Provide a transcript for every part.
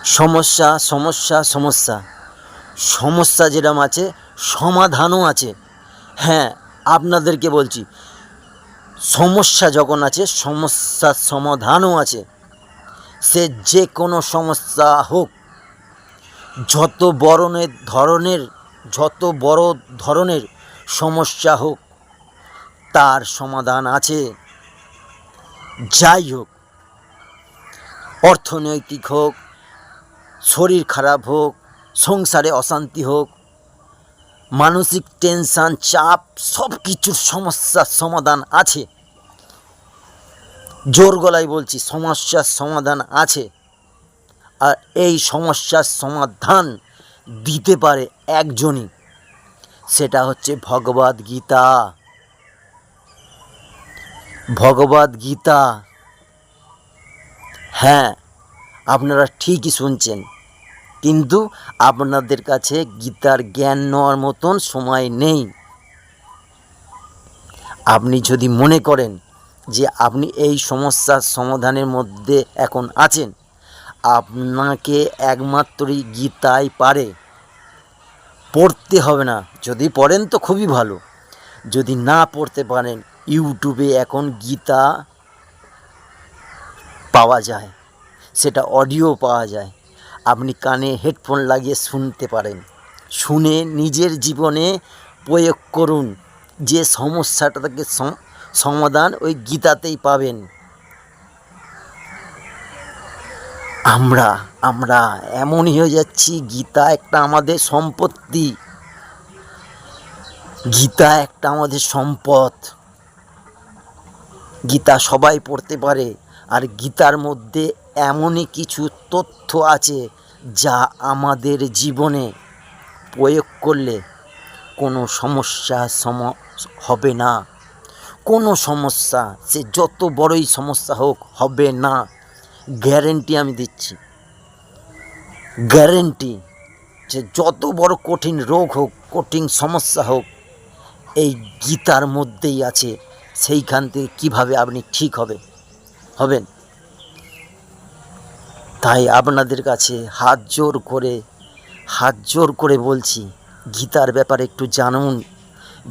সমস্যা সমস্যা সমস্যা সমস্যা যেরকম আছে সমাধানও আছে। হ্যাঁ, আপনাদেরকে বলছি, সমস্যা যখন আছে সমস্যার সমাধানও আছে। সে যে কোনো সমস্যা হোক, যত বড় ধরনের সমস্যা হোক, তার সমাধান আছে। যাই হোক, অর্থনৈতিক হোক, শরীর খারাপ হোক, সংসারে অশান্তি হোক, মানসিক টেনশন, চাপ, সব কিছুর সমস্যার সমাধান আছে। জোর গলায় বলছি, সমস্যার সমাধান আছে। আর এই সমস্যার সমাধান দিতে পারে একজনই, সেটা হচ্ছে ভগবদ গীতা। ভগবদ গীতা, হ্যাঁ, আপনারা ঠিকই শুনছেন, কিন্তু আপনাদের কাছে গীতার জ্ঞান নেওয়ার মতন সময় নেই। আপনি যদি মনে করেন যে আপনি এই সমস্যার সমাধানের মধ্যে এখন আছেন, আপনাকে একমাত্রই গীতাই পারে। পড়তে হবে না, যদি পড়েন তো খুবই ভালো, যদি না পড়তে পারেন ইউটিউবে এখন গীতা পাওয়া যায়, সেটা অডিও পাওয়া যায়। আপনি কানে হেডফোন লাগিয়ে শুনতে পারেন, শুনে নিজের জীবনে প্রয়োগ করুন। যে সমস্যাটা থেকে সমাধান ওই গীতাতেই পাবেন। আমরা এমনই হয়ে যাচ্ছি, গীতা একটা আমাদের সম্পত্তি, গীতা একটা আমাদের সম্পদ। গীতা সবাই পড়তে পারে, আর গীতার মধ্যে এমনই কিছু তথ্য আছে যা আমাদের জীবনে প্রয়োগ করলে কোনো সমস্যা হবে না। কোনো সমস্যা, সে যত বড়ই সমস্যা হোক, হবে না। গ্যারেন্টি আমি দিচ্ছি, গ্যারেন্টি। যে যত বড় কঠিন রোগ হোক, কঠিন সমস্যা হোক, এই গীতার মধ্যেই আছে। সেইখান থেকে কীভাবে আপনি ঠিক হবেন। তাই আপনাদের কাছে হাত জোর করে বলছি, গীতার ব্যাপারে একটু জানুন,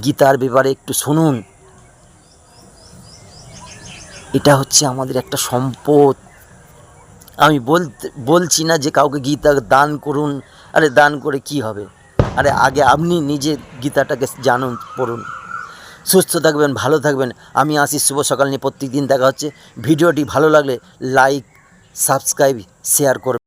গীতার ব্যাপারে একটু শুনুন। এটা হচ্ছে আমাদের একটা সম্পদ। আমি বলছি না যে কাউকে গীতা দান করুন। আরে দান করে কি হবে? আরে আগে আপনি নিজে গীতাটাকে জানুন, পড়ুন। সুস্থ থাকবেন, ভালো থাকবেন। আমি আশিস, শুভ সকাল নিয়ে প্রত্যেক দিন দেখা হচ্ছে। ভিডিওটি ভালো লাগলে লাইক, সাবস্ক্রাইব, শেয়ার করবেন।